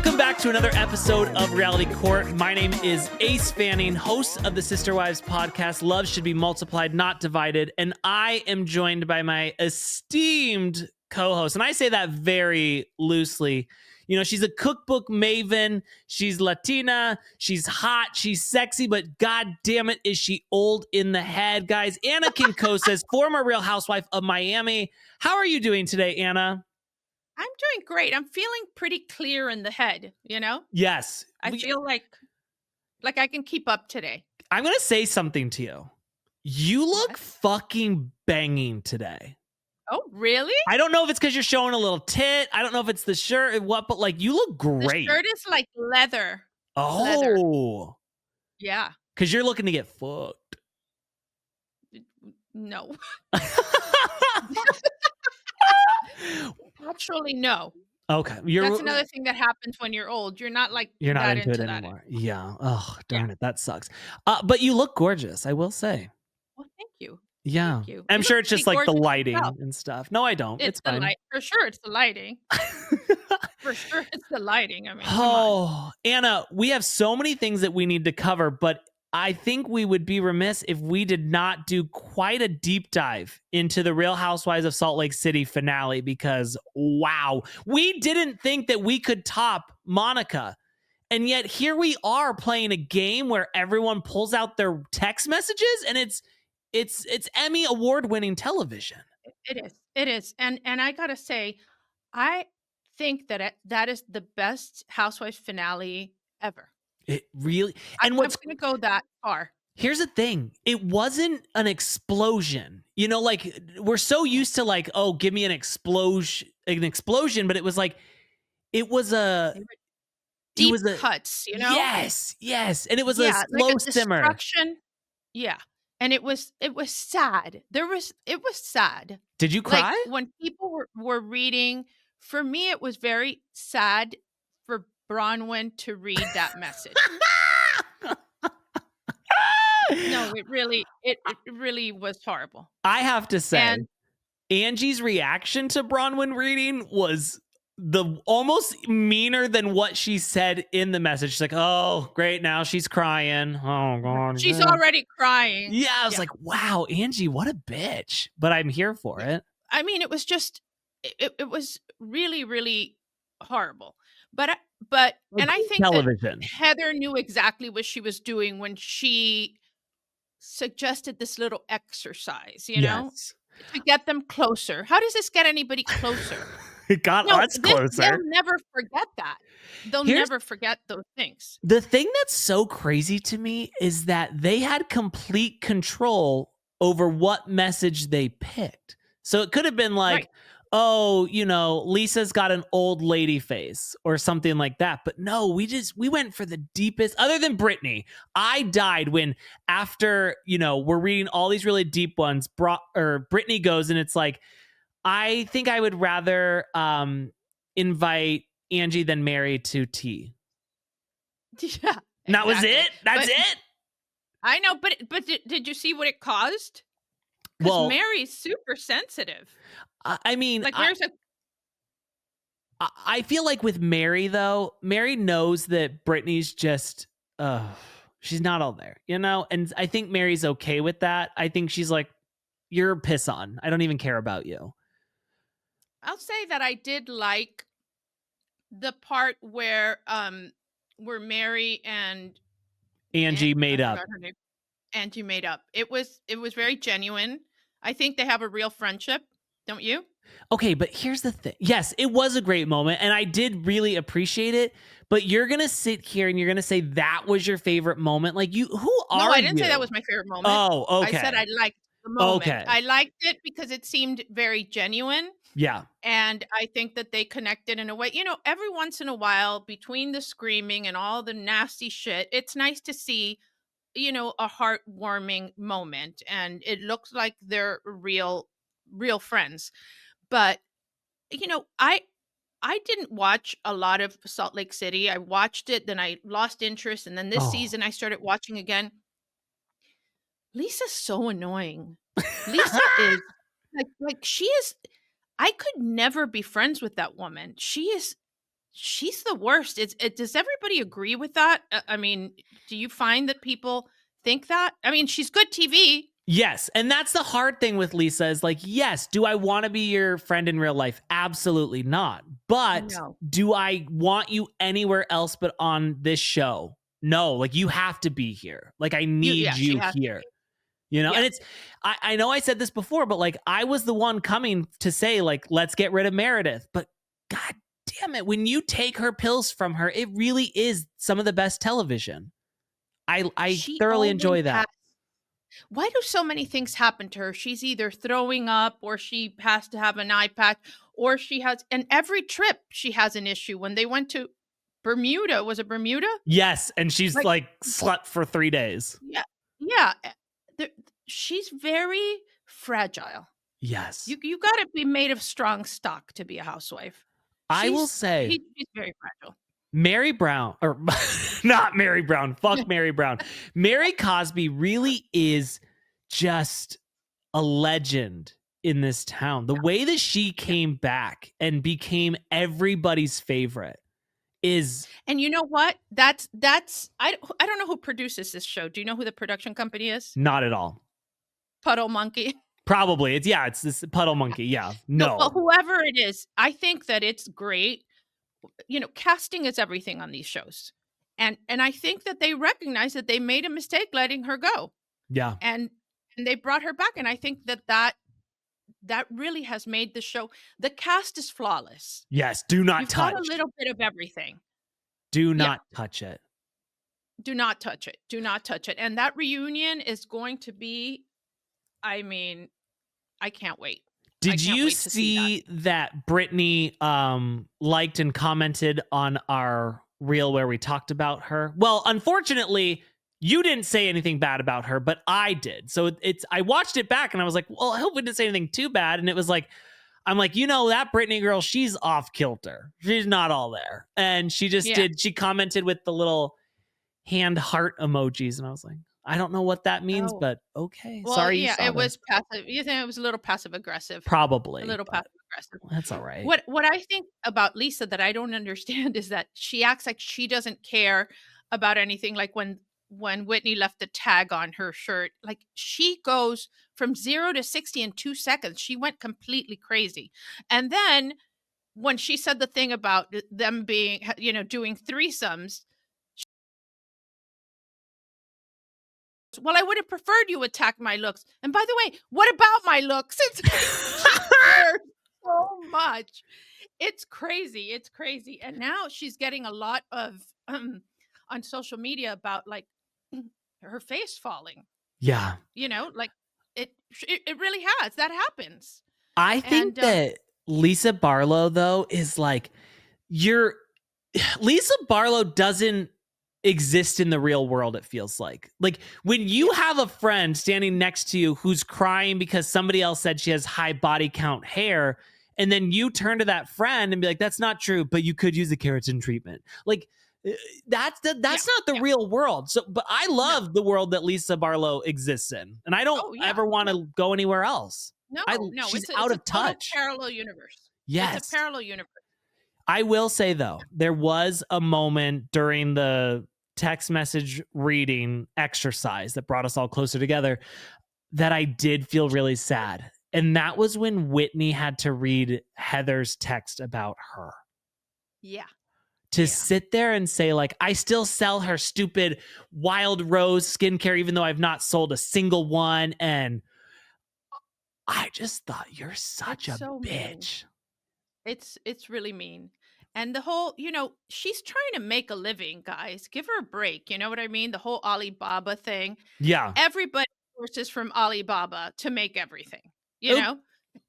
Welcome back to another episode of Reality Court. My name is Ace Fanning, host of the Sister Wives podcast, Love Should Be Multiplied, Not Divided, and I am joined by my esteemed co-host, and I say that very loosely. You know, she's a cookbook maven, she's Latina, she's hot, she's sexy, but god damn it, is she old in the head. Guys, Ana Quincoces, former Real Housewife of Miami. How are you doing today, Ana? I'm doing great. I'm feeling pretty clear in the head, you know? Yes. I feel like I can keep up today. I'm going to say something to you. You look fucking banging today. Oh, really? I don't know if it's because you're showing a little tit. I don't know if it's the shirt or what, but like you look great. The shirt is like leather. Oh. Leather. Yeah. Because you're looking to get fucked. No. Actually, no. Okay. That's another thing that happens when you're old. You're not like you're not into it anymore. Yeah. Oh, darn it. That sucks. But you look gorgeous, I will say. Well, thank you. Yeah. Thank you. I'm sure it's just like the lighting yourself. and stuff. No, I don't. It's fine. For sure, it's the lighting. For sure, it's the lighting. I mean, oh, Ana, we have so many things that we need to cover, but I think we would be remiss if we did not do quite a deep dive into the Real Housewives of Salt Lake City finale because, wow, we didn't think that we could top Monica. And yet here we are playing a game where everyone pulls out their text messages and it's Emmy award-winning television. It is. And I got to say, I think that is the best Housewives finale ever. It really, and I'm going to go that far. Here's the thing. It wasn't an explosion. You know, like we're so used to like, oh, give me an explosion, but it was like, it was a deep cuts, you know? Yes. And it was a slow like simmer. Destruction. Yeah. And it was sad. It was sad. Did you cry? Like when people were reading, for me, it was very sad for Bronwyn to read that message. No, it really was horrible. I have to say, Angie's reaction to Bronwyn reading was almost meaner than what she said in the message. She's like, oh, great, now she's crying. Oh, God. She's already crying. Yeah, I was like, wow, Angie, what a bitch. But I'm here for it. I mean, it was just, it was really, really horrible. But and I think that Heather knew exactly what she was doing when she suggested this little exercise, you know, to get them closer. How does this get anybody closer? It got us closer. They'll never forget that. They'll never forget those things. The thing that's so crazy to me is that they had complete control over what message they picked. So it could have been like, oh, you know, Lisa's got an old lady face or something like that. But no, we went for the deepest, other than Brittany. I died when after, you know, we're reading all these really deep ones, Brittany goes and it's like, I think I would rather invite Angie than Mary to tea. Yeah. Exactly. And that was it? That's it? I know, but did you see what it caused? Because Mary's super sensitive. I mean, like I feel like with Mary, though, Mary knows that Brittany's just, she's not all there, you know? And I think Mary's okay with that. I think she's like, you're a piss on. I don't even care about you. I'll say that I did like the part where Mary and Angie made up. Angie made up. It was very genuine. I think they have a real friendship. Don't you? Okay, but here's the thing. Yes, it was a great moment, and I did really appreciate it. But you're gonna sit here and you're gonna say that was your favorite moment. Like who are you? No, I didn't say that was my favorite moment. Oh, okay. I said I liked the moment. Okay. I liked it because it seemed very genuine. Yeah. And I think that they connected in a way. You know, every once in a while, between the screaming and all the nasty shit, it's nice to see, you know, a heartwarming moment. And it looks like they're real friends. But, you know, I didn't watch a lot of Salt Lake City. I watched it, then I lost interest. And then this season I started watching again. Lisa's so annoying. Lisa is like she is. I could never be friends with that woman. She is she's the worst. Does everybody agree with that? I mean, do you find that people think that? I mean, she's good TV. Yes, and that's the hard thing with Lisa is like, yes, do I want to be your friend in real life? Absolutely not. But No. do I want you anywhere else but on this show? No, like you have to be here. Like I need Yeah, she you has to here. be. You know, Yeah. and I know I said this before, but like I was the one coming to say, like, let's get rid of Meredith. But god damn it, when you take her pills from her, it really is some of the best television. I She thoroughly always enjoy has. that. Why do so many things happen to her? She's either throwing up or she has to have an eye patch or she has, and every trip she has an issue. When they went to Bermuda, was it Bermuda? Yes, and she's Like, like slept for 3 days. yeah, yeah. There, she's very fragile. Yes. You got to be made of strong stock to be a housewife. I will say She's very fragile. Mary Brown, or not Mary Brown, fuck Mary Brown. Mary Cosby really is just a legend in this town. The way that she came back and became everybody's favorite is And you know what? I don't know who produces this show. Do you know who the production company is? not at all. Puddle Monkey. Probably. It's this Puddle Monkey. Yeah. So, well, No. whoever it is, I think that it's great. You know, casting is everything on these shows. And I think that they recognize that they made a mistake letting her go. Yeah. And they brought her back, and I think that really has made the show. The cast is flawless. Yes. Do not You've got a touch. little bit of everything. Do Yeah. not touch it. Do not touch it. Do not touch it. And that reunion is going to be, I mean, I can't wait. Did can't you wait to see see that Brittany liked and commented on our reel where we talked about her? Well, unfortunately, you didn't say anything bad about her, but I did. So I watched it back and I was like, well, I hope we didn't say anything too bad. And it was like, I'm like, you know, that Brittany girl, she's off kilter. She's not all there. And she just Yeah. she commented with the little hand heart emojis. And I was like, I don't know what that means, Oh. but okay. Well, Sorry you yeah, saw it this. was passive. You think it was a little passive aggressive. Probably. A little but passive aggressive. That's all right. What I think about Lisa that I don't understand is that she acts like she doesn't care about anything. Like when Whitney left the tag on her shirt, like she goes from 0 to 60 in 2 seconds. She went completely crazy. And then when she said the thing about them being, you know, doing threesomes, well, I would have preferred you attack my looks. And by the way, what about my looks? It's so much. It's crazy. It's crazy. And now she's getting a lot of on social media about like her face falling. Yeah. You know, like it really has. That happens. I think that Lisa Barlow, though, is like Lisa Barlow doesn't exist in the real world. It feels like when you have a friend standing next to you who's crying because somebody else said she has high body count hair, and then you turn to that friend and be like, that's not true, but you could use a keratin treatment. Like that's not the real world. So, but I love the world that Lisa Barlow exists in, and I don't ever want to go anywhere else. No, she's it's out a of touch. Parallel universe. Yes, it's a parallel universe. I will say though, there was a moment during the text message reading exercise that brought us all closer together that I did feel really sad. And that was when Whitney had to read Heather's text about her. Yeah. To sit there and say, like, I still sell her stupid Wild Rose skincare, even though I've not sold a single one. And I just thought, you're such a bitch. Mean. It's really mean. And the whole, you know, she's trying to make a living, guys. Give her a break. You know what I mean? The whole Alibaba thing. Yeah. Everybody sources from Alibaba to make everything, you know?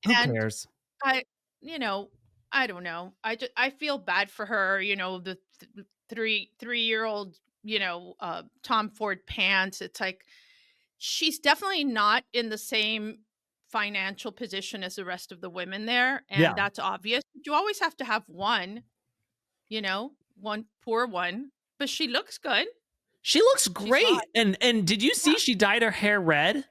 Who cares? I don't know. I feel bad for her, you know, the 3-year-old, you know, Tom Ford pants. It's like, she's definitely not in the same financial position as the rest of the women there. And that's obvious. You always have to have one, you know, one poor one, but she looks good. She looks great. And did you see she dyed her hair red?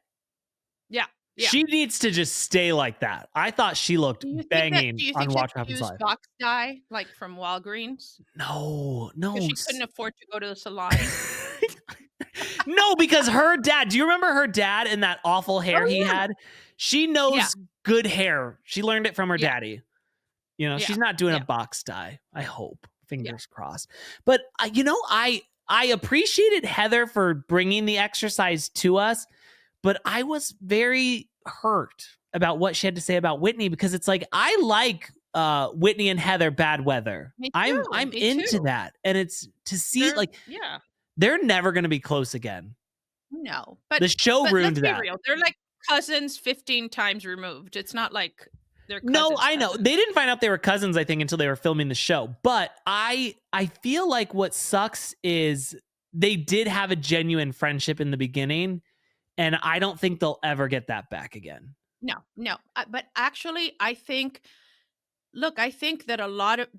Yeah. Yeah. She needs to just stay like that. I thought she looked banging Do you on think she had Watch What to Happens use Live. box dye, like, from Walgreens? No, Because no. she couldn't afford to go to the salon? No, because her dad, do you remember her dad and that awful hair Oh, he yeah. had? She Yeah, knows good hair. She learned it from her yeah, daddy. You know, yeah, she's not doing a yeah, box dye. I hope. yeah. Fingers crossed. But I appreciated Heather for bringing the exercise to us, but I was very hurt about what she had to say about Whitney because it's like I like Whitney and Heather bad weather. I'm Me into too. that. And it's to see They're like yeah, they're never going to be close again. no, The show but ruined let's be that. real, they're like cousins 15 times removed. It's not like they're No, cousins, I know. cousins. They didn't find out they were cousins, I think, until they were filming the show. But I feel like what sucks is they did have a genuine friendship in the beginning, and I don't think they'll ever get that back again. No, no, but actually, I think look, I think that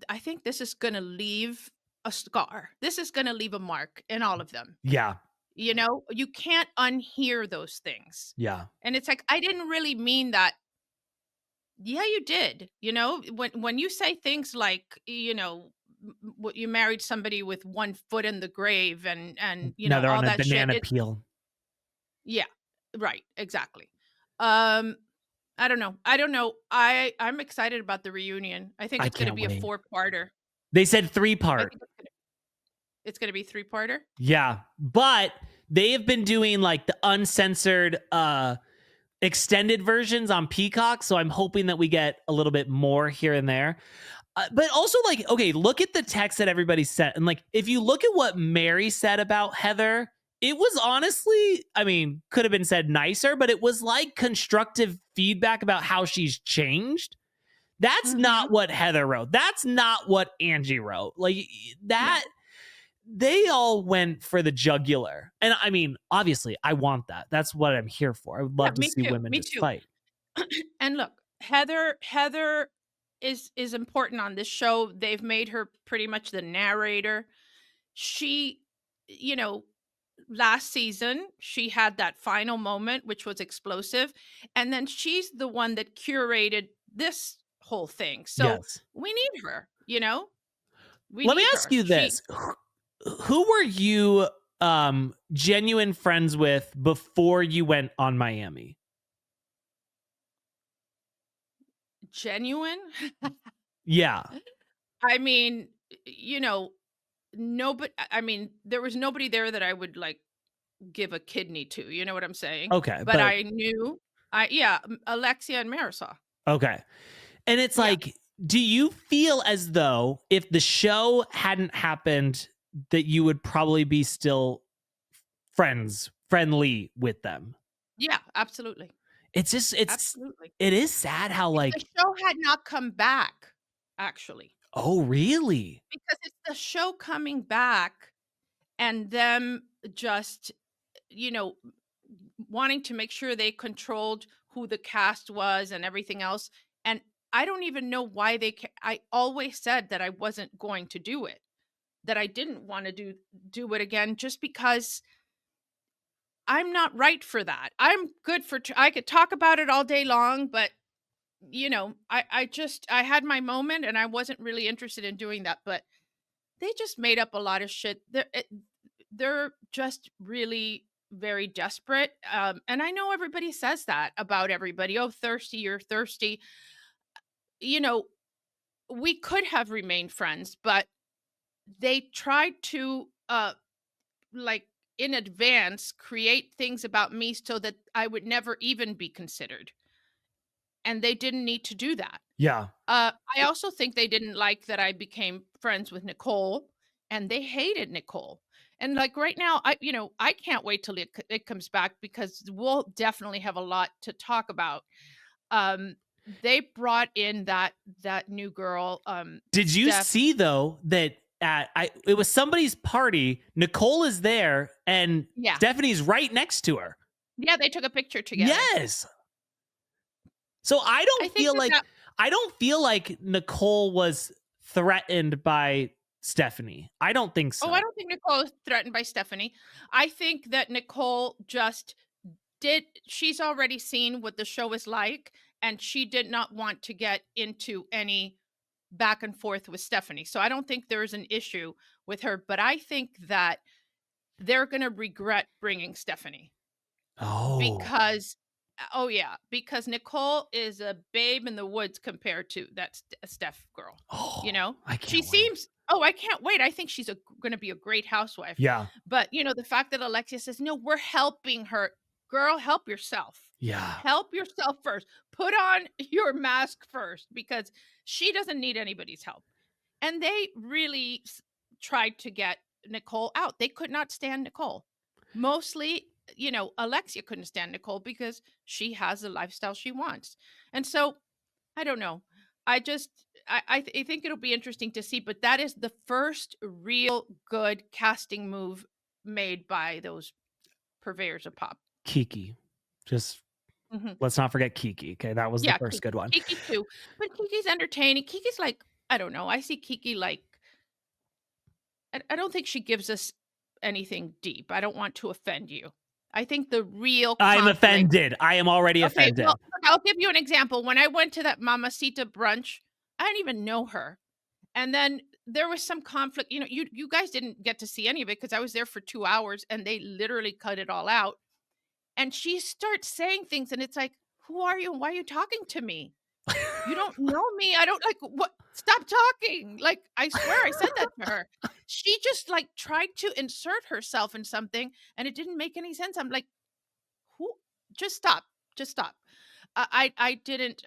I think this is gonna leave a scar. This is gonna leave a mark in all of them. Yeah. You know, you can't unhear those things. Yeah. And it's like, I didn't really mean that. Yeah, you did. You know, when you say things like, you married somebody with one foot in the grave and Now they're all on a that shit. banana peel. Yeah, right, exactly. Um, I don't know. I don't know. I'm excited about the reunion. I think I it's gonna can't be a wait. four-parter. They said I 3-part. think it's gonna be three-parter. Yeah. But they have been doing like the uncensored extended versions on Peacock, so I'm hoping that we get a little bit more here and there. But also, like, okay, look at the text that everybody sent. And, like, if you look at what Mary said about Heather, it was honestly, I mean, could have been said nicer, but it was like constructive feedback about how she's changed. That's Mhm. not what Heather wrote. That's not what Angie wrote. Like, No. that, they all went for the jugular. And I mean, obviously, I want that. That's what I'm here for. I would Yeah, love to me see too, women me just too. fight. And look, Heather is important on this show. They've made her pretty much the narrator. She, you know, last season, she had that final moment which was explosive, and then she's the one that curated this whole thing. So, Yes. we need her, you know? We Let me need ask her. you this. Who were you genuine friends with before you went on Miami? Genuine? Yeah. I mean, nobody I mean, there was nobody there that I would, like, give a kidney to, you know what I'm saying? Okay, But but I knew I yeah, Alexia and Marisol. okay. And it's Yeah. like, do you feel as though if the show hadn't happened that you would probably be still friendly with them? Yeah, absolutely. It's just Absolutely. it is sad how If the like, show had not come back, actually, oh, really? because it's the show coming back and them just, you know, wanting to make sure they controlled who the cast was and everything else, and I don't even know why I always said that I wasn't going to do it, that I didn't wanna do it again just because I'm not right for that. I'm good for I could talk about it all day long, but, I had my moment and I wasn't really interested in doing that, but they just made up a lot of shit. They're just really very desperate, and I know everybody says that about everybody, "Oh, thirsty, you're thirsty." You know, we could have remained friends, but they tried to, like, in advance, create things about me so that I would never even be considered, and they didn't need to do that. Yeah. I also think they didn't like that I became friends with Nicole, and they hated Nicole. And, like, right now, I can't wait till it comes back because we'll definitely have a lot to talk about. Um, they brought in that new girl, Did you Steph. see though that it was somebody's party, Nicole is there and Yeah. Stephanie's right next to her. Yeah, they took a picture together. Yes. So I think that I don't feel like Nicole was threatened by Stephanie. I don't think Oh, I so. don't think Nicole is threatened by Stephanie. I think that Nicole just she's already seen what the show is like, and she did not want to get into any back and forth with Stephanie. So I don't think there's an issue with her, but I think that they're going to regret bringing Stephanie Oh. because oh yeah, because Nicole is a babe in the woods compared to that Steph girl. You Oh, know? I She can't wait. seems oh, I can't wait. I think she's going to be a great housewife. Yeah. But, the fact that Alexia says, "No, we're helping her." Girl, help yourself. Yeah. Help yourself first. Put on your mask first because she doesn't need anybody's help. And they really tried to get Nicole out. They could not stand Nicole. Mostly, Alexia couldn't stand Nicole because she has the lifestyle she wants. And so, I don't know. I just I think it'll be interesting to see, but that is the first real good casting move made by those purveyors of pop. Kiki. Just Mhm. let's not forget Kiki. Okay, that was the Yeah, first good one. Kiki too. But Kiki's entertaining. Kiki's like, I don't know. I see Kiki like I don't think she gives us anything deep. I don't want to offend you. I think the real I'm conflict. offended. I am already Okay, offended. well, look, I'll give you an example. When I went to that Mamacita brunch, I didn't even know her. And then there was some conflict. You guys didn't get to see any of it because I was there for 2 hours and they literally cut it all out. And she starts saying things and it's like, "Who are you and why are you talking to me? You don't know me. I don't like what stop talking." Like, I swear I said that to her. She just like tried to insert herself in something and it didn't make any sense. I'm like, "Who just stop. Just stop." I didn't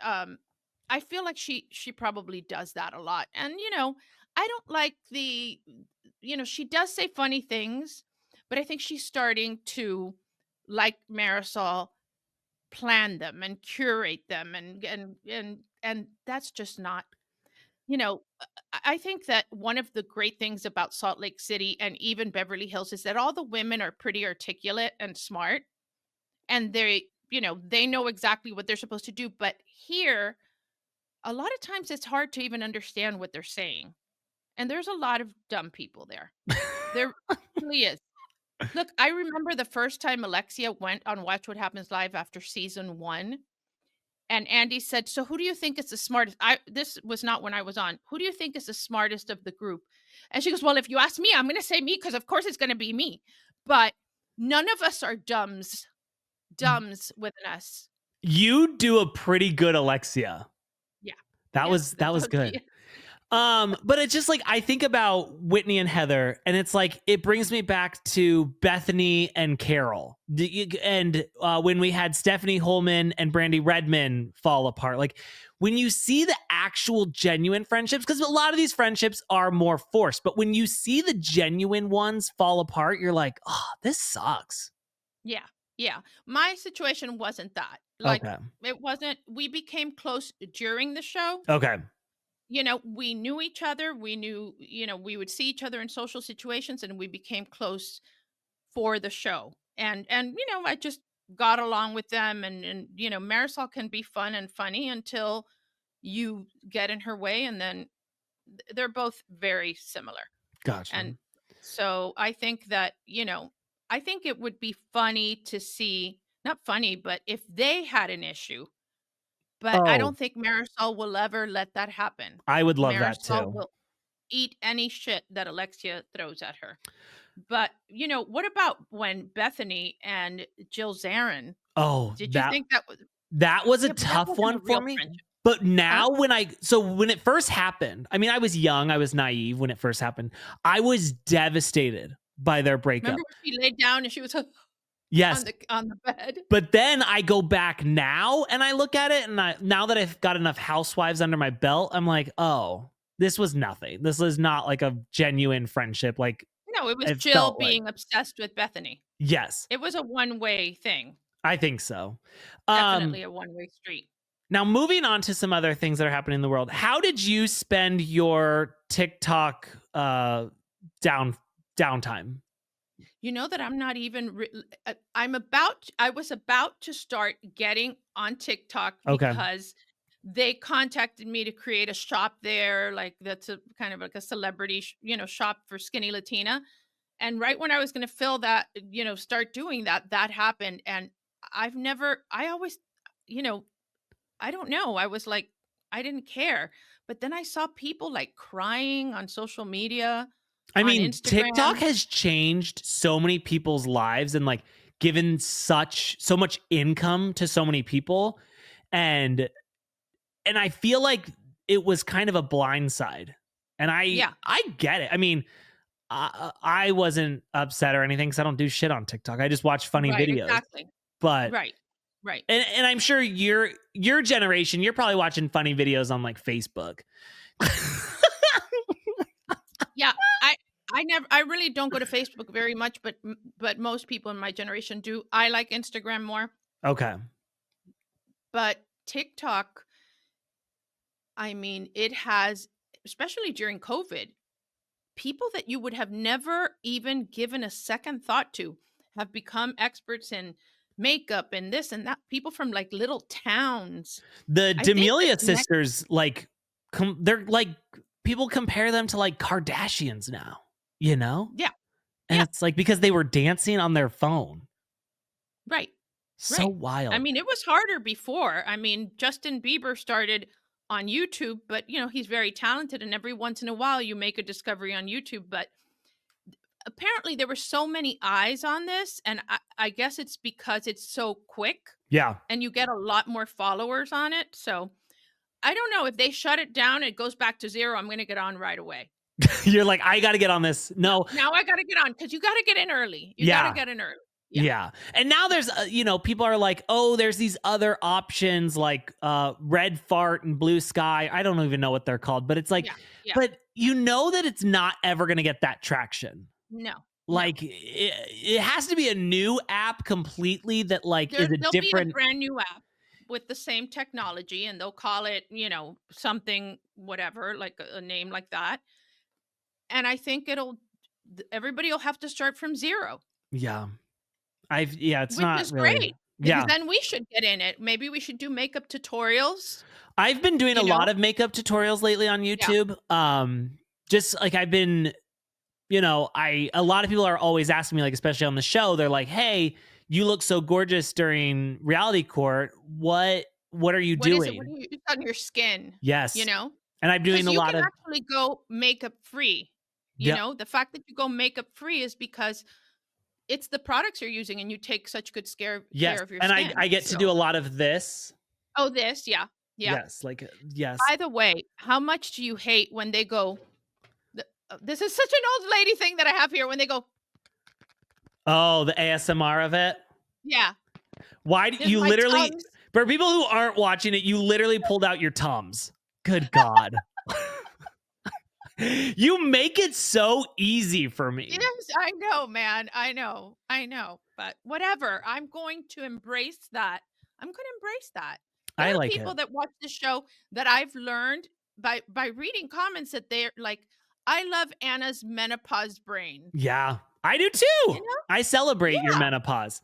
I feel like she probably does that a lot. And I don't like she does say funny things, but I think she's starting to, like Marisol, plan them and curate them and that's just not I think that one of the great things about Salt Lake City and even Beverly Hills is that all the women are pretty articulate and smart and they know exactly what they're supposed to do, but here a lot of times it's hard to even understand what they're saying. And there's a lot of dumb people there. There really is. Look, I remember the first time Alexia went on Watch What Happens Live after season 1, and Andy said, "So who do you think is the smartest?" This was not when I was on. "Who do you think is the smartest of the group?" And she goes, "Well, if you ask me, I'm going to say me because of course it's going to be me. But none of us are dumbs within us." You do a pretty good Alexia. Yeah. That Yeah. was good. Yeah. But it's just like I think about Whitney and Heather, and it's like it brings me back to Bethany and Carol, and when we had Stephanie Holman and Brandy Redmond fall apart. Like when you see the actual genuine friendships, because a lot of these friendships are more forced, but when you see the genuine ones fall apart, you're like, oh, this sucks. Yeah. Yeah. My situation wasn't that. Like, Okay. it wasn't, we became close during the show. Okay. We knew each other. We knew, we would see each other in social situations and we became close for the show. And I just got along with them and Marisol can be fun and funny until you get in her way and then they're both very similar. Gotcha. And so I think that, I think it would be funny to see, not funny, but if they had an issue, but I Oh, don't think Marisol will ever let that happen. I would love that Marisol too. will eat any shit that Alexia throws at her. But, what about when Bethany and Jill Zarin, Oh, did you think that was that was a yeah, but that tough wasn't a one for real me. friendship, But huh? now when it first happened, I mean, I was young, I was naive when it first happened. I was devastated by their breakup. Remember when she laid down and she was Yes. on the bed? But then I go back now and I look at it and now that I've got enough housewives under my belt, I'm like, oh, this was nothing. This was not like a genuine friendship like No, it was it Jill felt like. being obsessed with Bethany. Yes, It was a one-way thing. I think so. Definitely a one-way street. Now moving on to some other things that are happening in the world. How did you spend your TikTok downtime? You know that I'm not even I was about to start getting on TikTok Okay. because they contacted me to create a shop there, like that's a kind of like a celebrity, shop for skinny Latina. And right when I was going to fill that, start doing that, that happened. And I always, you know, I don't know. I was like, I didn't care. But then I saw people like crying on social media, I on mean, TikTok Instagram. has changed so many people's lives and like given so much income to so many people. And I feel like it was kind of a blind side. And Yeah. I get it. I mean, I wasn't upset or anything because I don't do shit on TikTok. I just watch funny Right. videos. Exactly. But Right. Right. and I'm sure your generation, you're probably watching funny videos on like Facebook. Yeah. I I really don't go to Facebook very much, but most people in my generation do. I like Instagram more, Okay. but TikTok, I mean, it has, especially during COVID, people that you would have never even given a second thought to have become experts in makeup and this and that. People from like little towns. The I think the D'Amelia connect. sisters, like, they're like people compare them to like Kardashians now, you know? Yeah. And Yeah. it's like because they were dancing on their phone. Right. So Right. I wild. mean, it was harder before. I mean, Justin Bieber started on YouTube, but he's very talented and every once in a while you make a discovery on YouTube, but apparently there were so many eyes on this and I guess it's because it's so quick Yeah. and you get a lot more followers on it. So, I don't know if they shut it down, it goes back to 0, I'm going to get on right away. You're like, I got to get on this. No. Now I got to get on cuz you got to get in early. You got to Yeah. get in early. Yeah. Yeah. And now there's, people are like, oh, there's these other options like red fart and blue sky. I don't even know what they're called, but it's like, Yeah. Yeah. but you know that it's not ever going to get that traction. No. No. Like it has to be a new app completely that like is a There'll be a different. brand new app with the same technology and they'll call it, something whatever, like a name like that. And I think everybody will have to start from 0, Yeah. Yeah, it's which not is really. great because Yeah. then we should get in it. Maybe we should do makeup tutorials, I've been doing a you lot know? of makeup tutorials lately on Yeah. YouTube. Just like I've been, a lot of people are always asking me, like, especially on the show, they're like, hey, you look so gorgeous during reality court. What are you What is it? What doing? do you it's on your skin, you Yes. know? And I'm doing Because a you lot can of. actually go makeup free. Yep. The fact that you go makeup free is because it's the products you're using and you take such good Yes. care of your And skin. I get to do So a lot of this. oh, this, yeah. Yeah. Yes. Like, yes. By the way, how much do you hate when they go this is such an old lady thing that I have here when they go, Oh, the ASMR of it. "Yeah, Why do there's you my literally, Tums." for people who aren't watching it, you literally pulled out your Tums. Good God. You make it so easy for me. Yes, I know, man. I know. I know. But whatever. I'm going to embrace that. I'm going to embrace that. There I are like people it. that watch the show that I've learned by reading comments that they're like, "I love Anna's menopause brain." Yeah, I do You too. know? I celebrate your Yeah, menopause.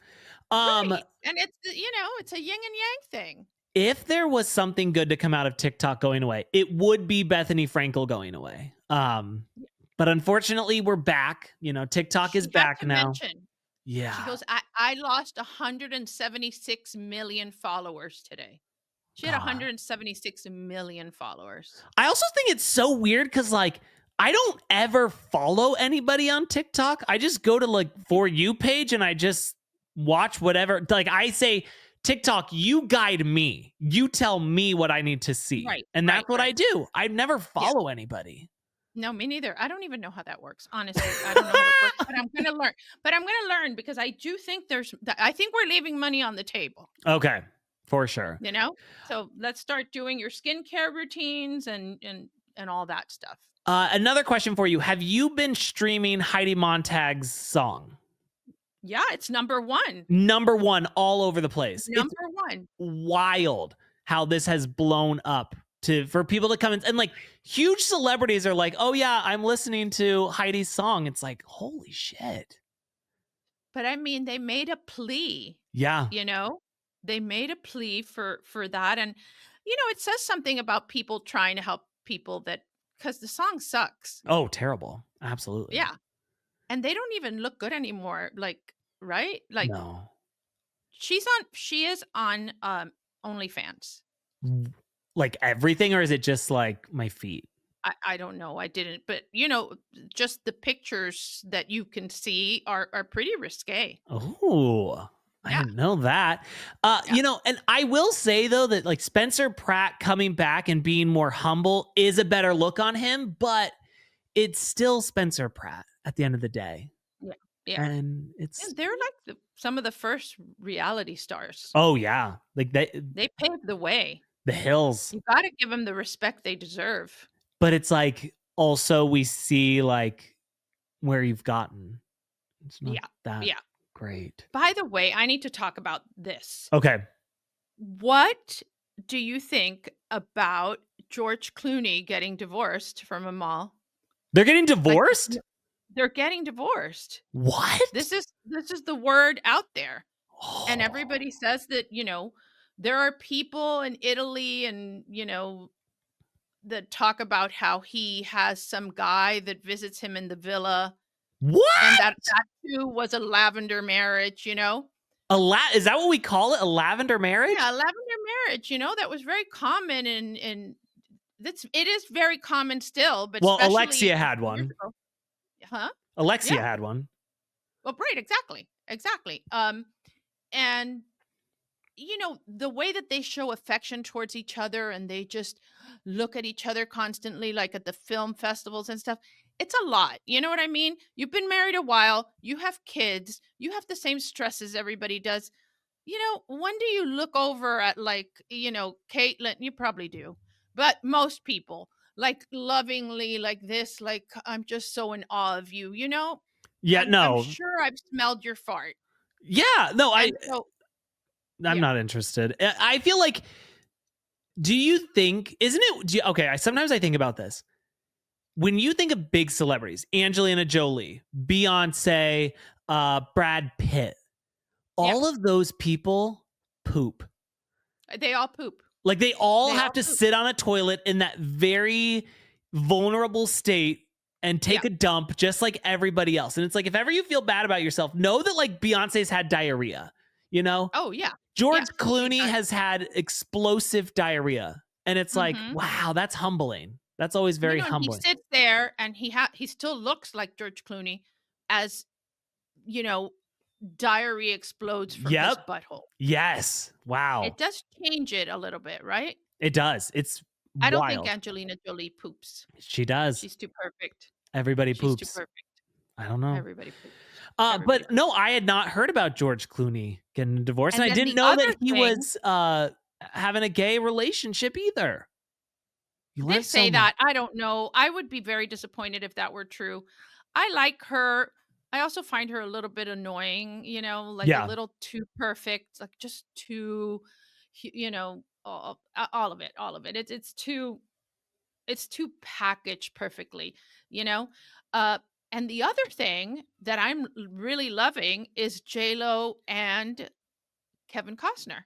right. And it's a yin and yang thing. If there was something good to come out of TikTok going away, it would be Bethany Frankel going away. But unfortunately, we're back. TikTok is She had back to now. mention, she Yeah. goes, I lost 176 million followers today. She had God. 176 million followers. I also think it's so weird because, like, I don't ever follow anybody on TikTok. I just go to like For You page and I just watch whatever. Like, I say, TikTok, you guide me. You tell me what I need to see. Right, And right, that's what I right. do. I never Yeah. follow anybody. No, me neither. I don't even know how that works. Honestly, I don't know how it works, but I'm gonna learn. But I'm gonna learn because I do think I think we're leaving money on the table. Okay. For sure. So let's start doing your skincare routines and all that stuff. Another question for you. Have you been streaming Heidi Montag's song? Yeah, it's number one. Number one all over the place. It's Number one. wild how this has blown up for people to come in and like huge celebrities are like, oh yeah, I'm listening to Heidi's song. It's like, holy shit. But I mean, they made a plea. Yeah. They made a plea for that, and it says something about people trying to help people because the song sucks. Oh, terrible. Absolutely. Yeah. And they don't even look good anymore, like, right? Like, No. She is on OnlyFans. Like everything, or is it just like my feet? I don't know. I didn't, but just the pictures that you can see are pretty risque. Oh, I Yeah, didn't know that. yeah, And I will say though that like Spencer Pratt coming back and being more humble is a better look on him, but it's still Spencer Pratt at the end of the day. yeah, yeah. And it's And they're like some of the first reality stars. oh yeah, like They paved the way. the hills. You got to give them the respect they deserve. But it's like also we see like where you've gotten. It's not Yeah, that yeah. great. By the way, I need to talk about this. Okay. What do you think about George Clooney getting divorced from Amal? They're getting Like divorced? they're getting divorced. What? This is the word out there. And Oh, everybody says that, there are people in Italy and, that talk about how he has some guy that visits him in the villa and that what? that too was a lavender marriage. Is that what we call it? A lavender marriage? Yeah, lavender marriage, that was very common in it is very common still, but Well, especially Alexia a had few years one. ago. Huh? Alexia Yeah. had one. Well, right, exactly. Exactly. And the way that they show affection towards each other and they just look at each other constantly, like at the film festivals and stuff, it's a lot. You know what I mean? You've been married a while, you have kids, you have the same stresses everybody does. When do you look over at, like, Caitlyn? You probably do, but most people, like, lovingly, like this, like, I'm just so in awe of you. Yeah, I'm no. sure I've smelled your fart. Yeah, no, And so, I'm yeah, not interested. I feel like do you think isn't it okay, sometimes I think about this. When you think of big celebrities, Angelina Jolie, Beyonce, Brad Pitt, yeah, all of those people poop. they all poop. Like they all They have all to poop. sit on a toilet in that very vulnerable state and Yeah. take a dump just like everybody else. And it's like if ever you feel bad about yourself, know that like Beyonce's had diarrhea, you know? Oh, yeah. George Yes, she Clooney does. has had explosive diarrhea. And it's like, Mhm. wow, that's humbling. That's always very And he humbling. sits there and he still looks like George Clooney as, you know, diarrhea explodes from his Yep. butthole. Yes. Wow. It does change it a little bit, right? It does. It's I don't think wild. Angelina Jolie poops. She does. She's too perfect. Everybody She's too poops. perfect. I don't know. Everybody poops. Everybody But poops. no, I had not heard about George Clooney getting divorced, and And I then didn't the know other that he thing, was having a gay relationship either. You they learn so say much. that. I don't know. I would be very disappointed if that were true. I like her. I also find her a little bit annoying, like a Yeah. little too perfect, like just too, all of it, all of it. It's too packaged perfectly, you know. Uh, and the other thing that I'm really loving is J Lo and Kevin Costner.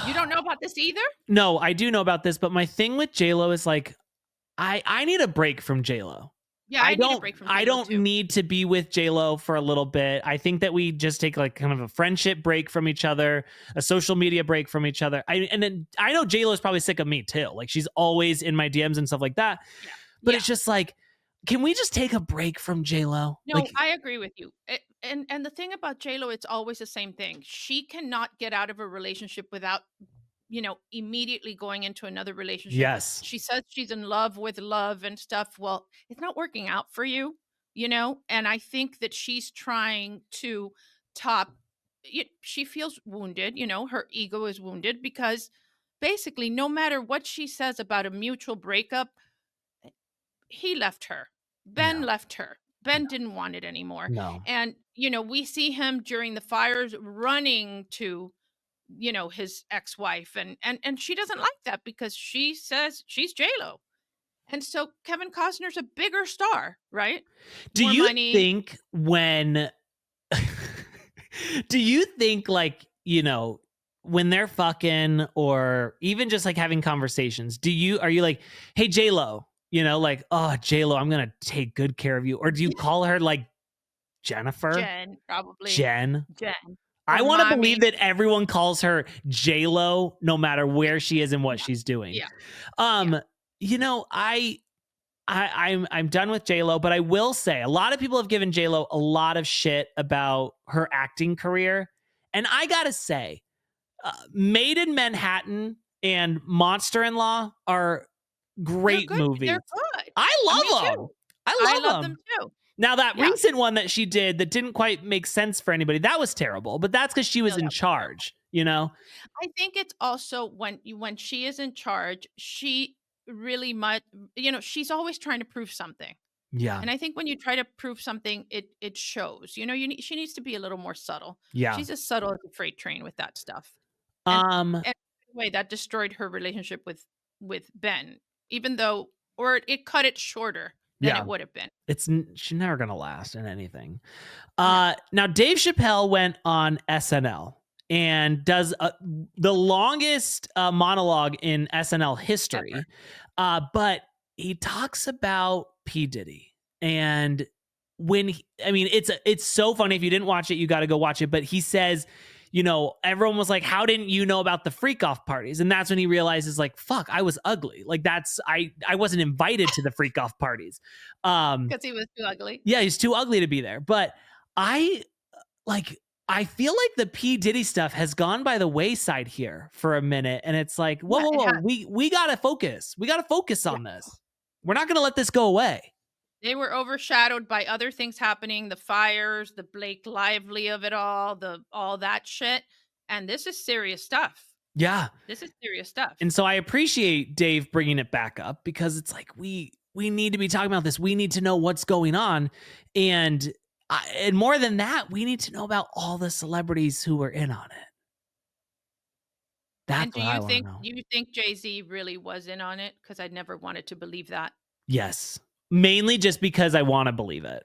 You don't know about this either? No, I do know about this, but my thing with JLo is like I need a break from JLo. Yeah, I need a break from I J Lo don't too. need to be with JLo for a little bit. I think that we just take like kind of a friendship break from each other, a social media break from each other. And then I know JLo is probably sick of me too. Like she's always in my DMs and stuff like that. Yeah, But yeah. it's just like, can we just take a break from JLo? No, Like, I agree with you. And the thing about J-Lo, it's always the same thing. She cannot get out of a relationship without, immediately going into another relationship. yes. She says she's in love with love and stuff. Well, it's not working out for you. And I think that she's trying to top she feels wounded, her ego is wounded because basically no matter what she says about a mutual breakup, he left her. Ben No. left her. Ben didn't want it anymore. No. And, we see him during the fires running to, his ex-wife and she doesn't like that because she says she's J-Lo. And so Kevin Costner's a bigger star, right? Do More you money. think when do you think like, when they're fucking or even just like having conversations, are you like, hey J-Lo, like, oh J-Lo, I'm gonna take good care of you? Or do you call her like Jennifer? Jen, probably. Jen? Jen. Or I want to mommy. believe that everyone calls her J-Lo no matter Yeah. where she is and what Yeah. she's doing. Yeah. Yeah. Um, you know, I'm done with J-Lo, but I will say a lot of people have given J-Lo a lot of shit about her acting career. And I gotta say, Made in Manhattan and Monster in Law are They're great good. They're movies. good. I Me love them. too. I I love love them them. too. Now, that Yeah. recent one that she did that didn't quite make sense for anybody, that was terrible, but that's because she No, was in that was terrible. charge, you know? I think it's also when she is in charge, she really much she's always trying to prove something. Yeah. And I think when you try to prove something, it shows. She needs to be a little more subtle. Yeah. She's as subtle as a freight train with that stuff. And Um, and by the way, that destroyed her relationship with Ben, even though or it cut it shorter than yeah. it would have been. She's never gonna last in anything. No. Now Dave Chappelle went on SNL and does the longest monologue in SNL Ever. history. But he talks about P. Diddy. And it's so funny. If you didn't watch it, you got to go watch it. But he says, everyone was like, how didn't you know about the freak off parties? And that's when he realizes, like, fuck, I was ugly. Like, I wasn't invited to the freak off parties. Because he was too ugly. Yeah, he's too ugly to be there. But I I feel like the P. Diddy stuff has gone by the wayside here for a minute. And it's like, whoa, Yeah, whoa, it whoa. has. We gotta focus. We gotta focus Yeah. on this. We're not gonna let this go away. They were overshadowed by other things happening, the fires, the Blake Lively of it all, the all that shit. And this is serious stuff. Yeah. This is serious stuff. And so I appreciate Dave bringing it back up because it's like we need to be talking about this. We need to know what's going on, and more than that, we need to know about all the celebrities who were in on it. And That's what I want to know. do you think Jay-Z really was in on it? Because I never wanted to believe that. Yes, mainly just because I want to believe it.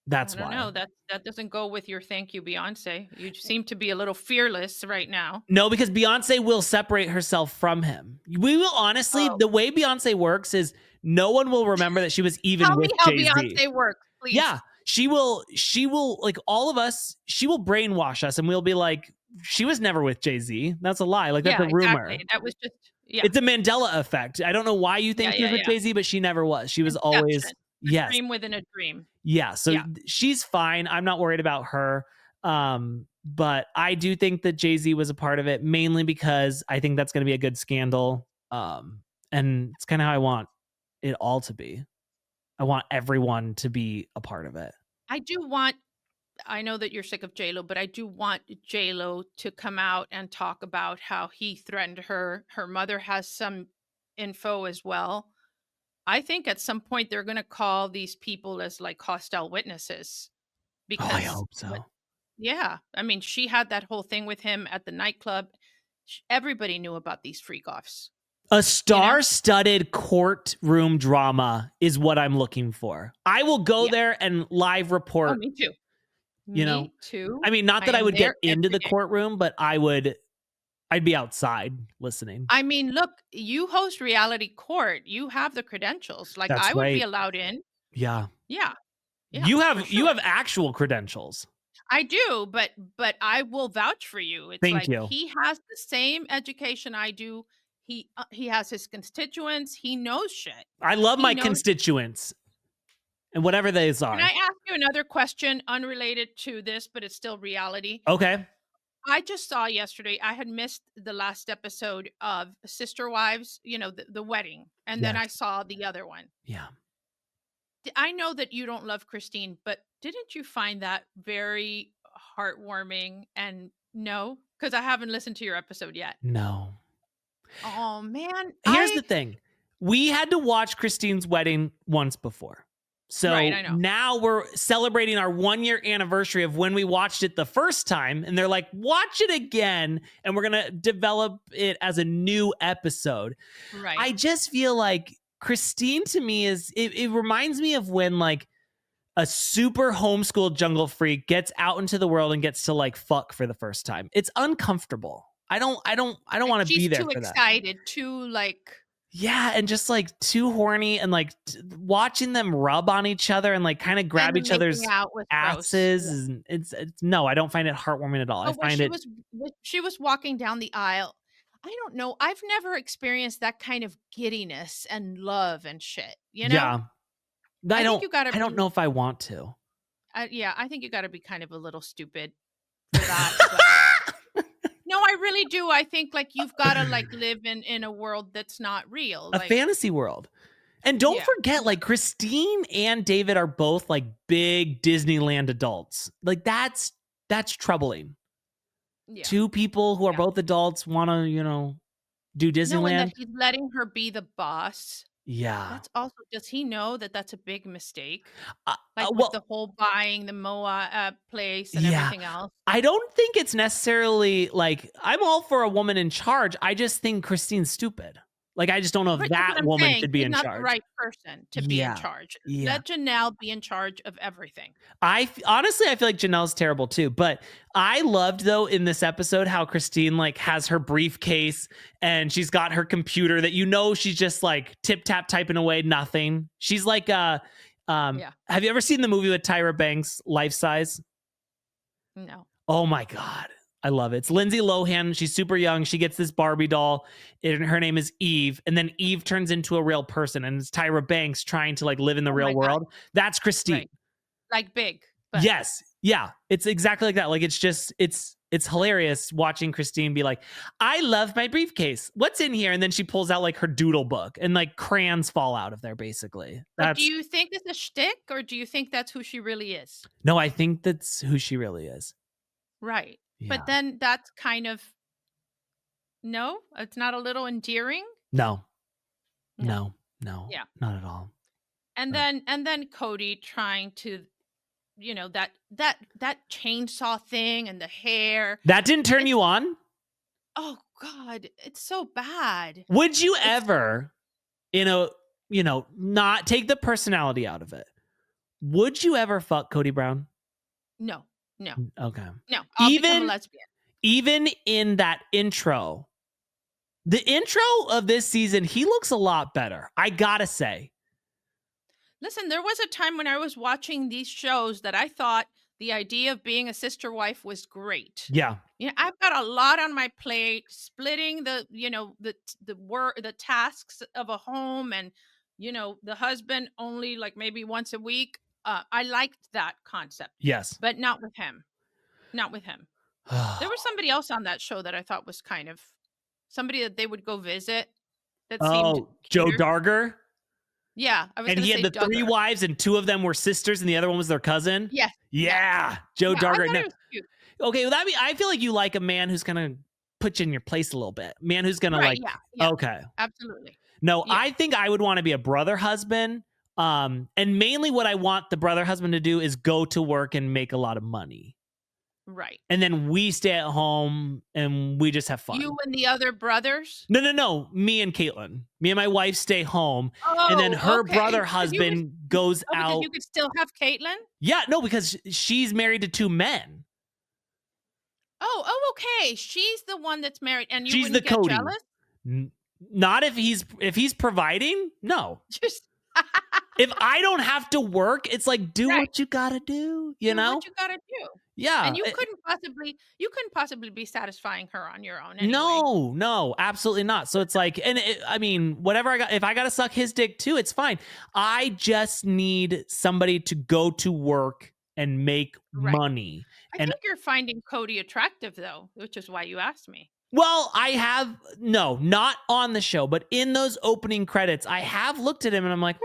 That's I don't why. know. That doesn't go with your thank you, Beyonce. You seem to be a little fearless right now. No, because Beyonce will separate herself from him. We will honestly, Oh. the way Beyonce works is no one will remember that she was even Tell me with how Jay-Z. Beyonce works, please. Yeah, she will, like all of us, she will brainwash us and we'll be like, she was never with Jay-Z. That's a lie. Like, that's a rumor. Exactly. That was just It's a Mandela effect. I don't know why you think she was with Jay-Z, but she never was. She was always, Inception. yes. Dream within a dream. Yeah, so she's fine. I'm not worried about her. But I do think that Jay-Z was a part of it, mainly because I think that's going to be a good scandal. And it's kind of how I want it all to be. I want everyone to be a part of it. I know that you're sick of J-Lo, but I do want J-Lo to come out and talk about how he threatened her. Her mother has some info as well. I think at some point they're going to call these people as like hostile witnesses because I hope so. Yeah. I mean, she had that whole thing with him at the nightclub. Everybody knew about these freak-offs. A star-studded courtroom drama is what I'm looking for. I will go there and live report. Oh, me too. Me too. I mean, not that I would get into the courtroom, but I'd be outside listening. I mean, look, you host reality court. You have the credentials. Like, I would be allowed in. Yeah. Yeah. You have actual credentials. I do, but I will vouch for you. It's Thank you. He has the same education I do. He has his constituents. He knows shit. I love my constituents and whatever those are. Can I ask you another question unrelated to this, but it's still reality? Okay. I just saw yesterday, I had missed the last episode of Sister Wives, the wedding. And then I saw the other one. Yeah. I know that you don't love Christine, but didn't you find that very heartwarming? And no, because I haven't listened to your episode yet. No. Oh, man. Here's the thing. We had to watch Christine's wedding once before. So I know. Now we're celebrating our 1-year anniversary of when we watched it the first time. And they're like, watch it again. And we're going to develop it as a new episode. Right. I just feel like Christine to me it reminds me of when like a super homeschooled jungle freak gets out into the world and gets to like fuck for the first time. It's uncomfortable. I don't want to be there for that. She's too excited, too like Yeah, and just like too horny and like watching them rub on each other and like kind of And grab the each making other's out was gross. Yeah. asses. And it's no, I don't find it heartwarming at all. I But find it, when she was walking down the aisle, I don't know, I've never experienced that kind of giddiness and love and shit, you know? yeah. I think you gotta I don't be know if I want to. yeah, I think you gotta be kind of a little stupid for that, but no, I really do. I think, like, you've gotta, like, live in a world that's not real, A like fantasy world. And don't yeah, forget, yeah, like Christine and David are both like big Disneyland adults. Like that's troubling. yeah, Two people who are yeah. both adults want to, do No, and that Disneyland. he's letting her be the boss. Yeah. That's also does he know that that's a big mistake? Uh, Like, with well, the whole buying the Moa, place and yeah. everything else? I don't think it's necessarily like I'm all for a woman in charge. I just think Christine's stupid. Like I just don't know if Right, that's that what I'm woman saying. should be She's in not the charge. right person to be in Yeah. charge. Yeah. Let Janelle be in charge of everything. Honestly, I feel like Janelle's terrible too. But I loved though in this episode how Christine like has her briefcase and she's got her computer that she's just like tip tap typing away nothing. She's like Yeah. have you ever seen the movie with Tyra Banks, Life Size? No. Oh my God. I love it. It's Lindsay Lohan. She's super young. She gets this Barbie doll, and her name is Eve. And then Eve turns into a real person, and it's Tyra Banks trying to like live in the Oh real my god. world. That's Christine. Right. Like Big, but Yes. Yeah. It's exactly like that. Like it's just it's hilarious watching Christine be like, I love my briefcase. What's in here? And then she pulls out like her doodle book and like crayons fall out of there, basically. but do That's you think it's a shtick, or do you think that's who she really is? no, I think that's who she really is. Right. But Yeah. then that's kind of no? It's not a little endearing? No, No. no, Yeah. not at all. And But then Cody trying to, that chainsaw thing and the hair. that didn't turn It's you on? oh god, it's so bad. Would you It's ever, not take the personality out of it? Would you ever fuck Cody Brown? no, no, Okay. no, I'll become a Even lesbian. even in that intro, the intro of this season, he looks a lot better. I gotta say. Listen, there was a time when I was watching these shows that I thought the idea of being a sister wife was great. Yeah. I've got a lot on my plate, splitting the tasks of a home, and the husband only like maybe once a week. I liked that concept, Yes. but not with him. Not with him. There was somebody else on that show that I thought was kind of somebody that they would go visit that seemed Oh, Joe cuter. Darger? Yeah, I was And gonna he had say the three Duggar. wives, and two of them were sisters, and the other one was their cousin. Yes. Yeah. Yeah, Joe Yeah, I Darger. thought No, it was cute. okay, well, I feel like you like a man who's gonna put you in your place a little bit. Man who's gonna Right, like, yeah, yeah, okay. absolutely. No, Yeah, I think I would want to be a brother husband. And mainly what I want the brother husband to do is go to work and make a lot of money. right. And then we stay at home and we just have You fun. and the other brothers? No. Me and Caitlin. Me and my wife stay home. And then Oh, her okay. brother husband goes Because out. you could still have Caitlin? Yeah, no, because she's married to two men. Okay, she's the one that's married, and you She's the wouldn't get Cody. jealous? Not if he's providing. No. Just If I don't have to work, it's like do right, what you gotta do, do what you gotta do. And Yeah. you couldn't possibly be satisfying her on your own anyway. No, absolutely not. So it's like, and I mean, whatever if I got to suck his dick too, it's fine. I just need somebody to go to work and make Right. money. I And think you're finding Cody attractive, though, which is why you asked me. well, not on the show, but in those opening credits, I have looked at him and I'm like,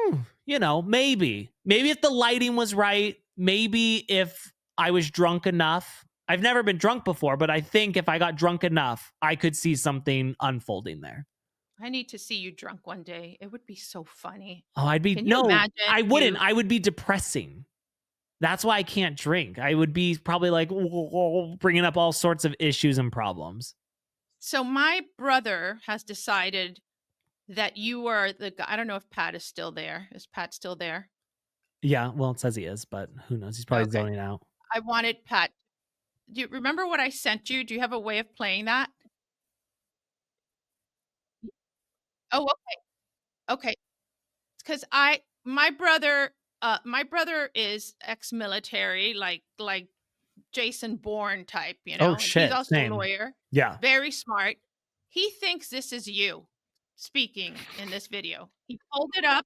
maybe if the lighting was right, maybe if I was drunk enough. I've never been drunk before, but I think if I got drunk enough, I could see something unfolding there. I need to see you drunk one day. It would be so funny. Oh, Can you imagine I wouldn't. you I would be depressing. That's why I can't drink. I would be probably like bringing up all sorts of issues and problems. So my brother has decided that you are the guy. I don't know if Pat is still there. Is Pat still there? Yeah, well, it says he is, but who knows? He's probably Okay. zoning out. I wanted Pat. Do you remember what I sent you? Do you have a way of playing that? Oh, okay. Okay, because my brother is ex-military, like Jason Bourne type, Oh and he's shit, also a same. lawyer, Yeah. very smart. He thinks this is you speaking in this video. He pulled it up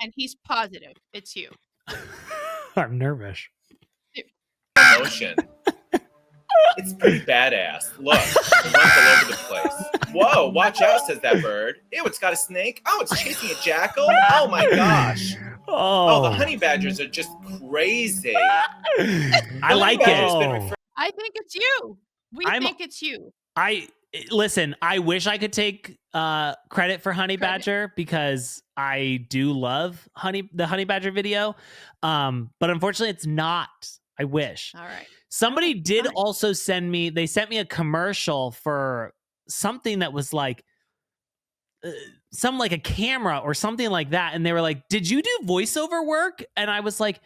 and he's positive it's you. I'm nervous. Motion. It's pretty badass. Look, it runs all over the place. Whoa, watch out, says that bird. Ew, it's got a snake. Oh, it's chasing a jackal. Oh my gosh. Oh, the honey badgers are just crazy. I like it. I think it's you. We think it's you. Listen, I wish I could take credit for Honey Badger because I do love the Honey Badger video. But unfortunately it's not. I wish. All right. Somebody did also sent me a commercial for something that was like like a camera or something like that. And they were like, "Did you do voiceover work?" And I was like,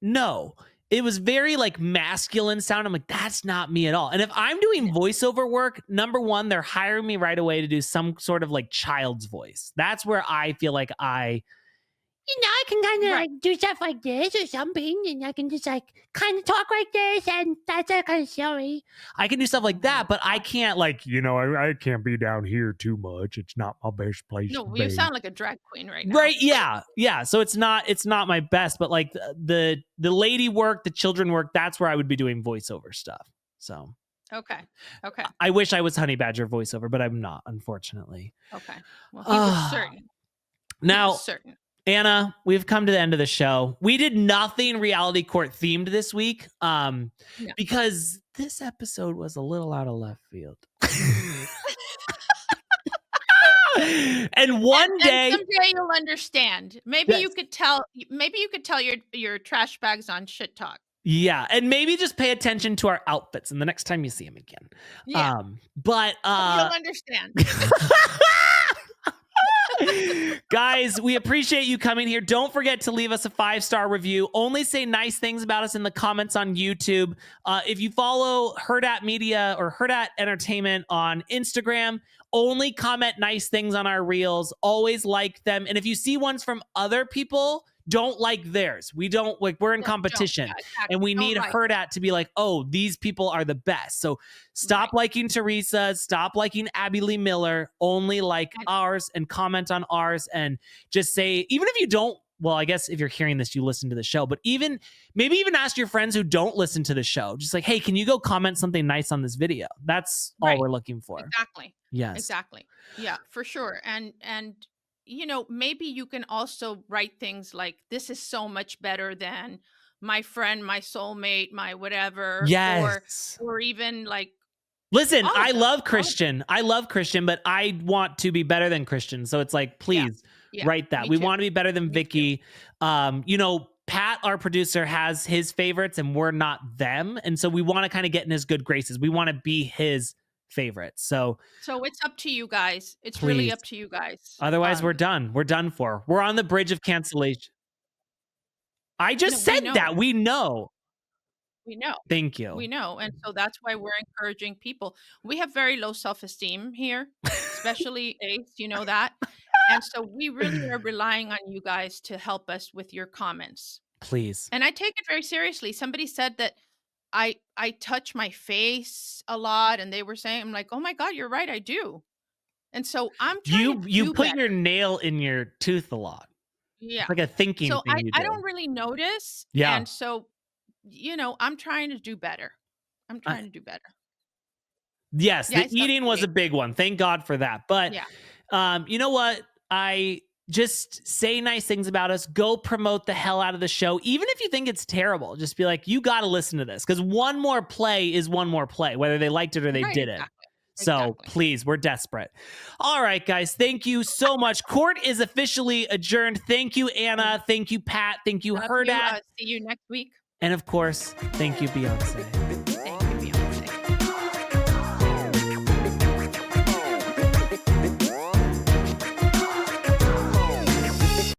"No." It was very like masculine sound. I'm like, that's not me at all. And if I'm doing voiceover work, number one, they're hiring me right away to do some sort of like child's voice. That's where I feel like I can kind of like do stuff like this or something. And I can just like kind of talk like this. And that's kind of silly. I can do stuff like that, but I can't like, I can't be down here too much. It's not my best place. No, you sound like a drag queen right now. Right. Yeah. Yeah. So it's not my best, but like the lady work, the children work, that's where I would be doing voiceover stuff. So. Okay. I wish I was Honey Badger voiceover, but I'm not, unfortunately. Okay. Well, he was certain. Now, Ana, we've come to the end of the show. We did nothing reality court themed this week because this episode was a little out of left field. And one day someday you'll understand. Maybe you could tell your trash bags on Shit Talk. Yeah, and maybe just pay attention to our outfits and the next time you see him again. Yeah. But you'll understand. Guys, we appreciate you coming here. Don't forget to leave us a 5-star review. Only say nice things about us in the comments on YouTube. If you follow Hurrdat Media or Hurrdat Entertainment on Instagram, only comment nice things on our reels. Always like them. And if you see ones from other people, don't like theirs. We don't like, we're in competition and we need Hurrdat to be like, oh, these people are the best. So stop liking Teresa, stop liking Abby Lee Miller, only like ours and comment on ours and just say, even if you don't, well, I guess if you're hearing this, you listen to the show, but maybe even ask your friends who don't listen to the show. Just like, hey, can you go comment something nice on this video? That's all we're looking for. Exactly. Yes. Exactly. Yeah, for sure. And maybe you can also write things like, this is so much better than my friend, my soulmate, my whatever. Yes. Or even like, listen, I love Christian. But I want to be better than Christian. So it's like, please write that. We want to be better than Vicky. Pat, our producer, has his favorites and we're not them. And so we want to kind of get in his good graces. We want to be his favorites. So it's up to you guys. It's really up to you guys. Otherwise, we're done. We're done for. We're on the bridge of cancellation. I just said that. We know. We know. Thank you. We know. And so that's why we're encouraging people. We have very low self-esteem here, especially Ace, you know that. And so we really are relying on you guys to help us with your comments. Please. And I take it very seriously. Somebody said that I touch my face a lot, and they were saying, I'm like, oh my God, you're right, I do. And so I'm trying to you put better. your nail in your tooth a lot. Yeah. It's like a thinking so thing. I don't really notice. Yeah. And so, I'm trying to do better. I'm trying to do better. Yes, the eating was a big one. Thank God for that. But you know what? I just say nice things about us. Go promote the hell out of the show. Even if you think it's terrible, just be like, you got to listen to this. Because one more play is one more play, whether they liked it or they didn't. So please, we're desperate. All right, guys. Thank you so much. Court is officially adjourned. Thank you, Ana. Thank you, Pat. Thank you, Hurrdat. See you next week. And of course, thank you, Beyonce.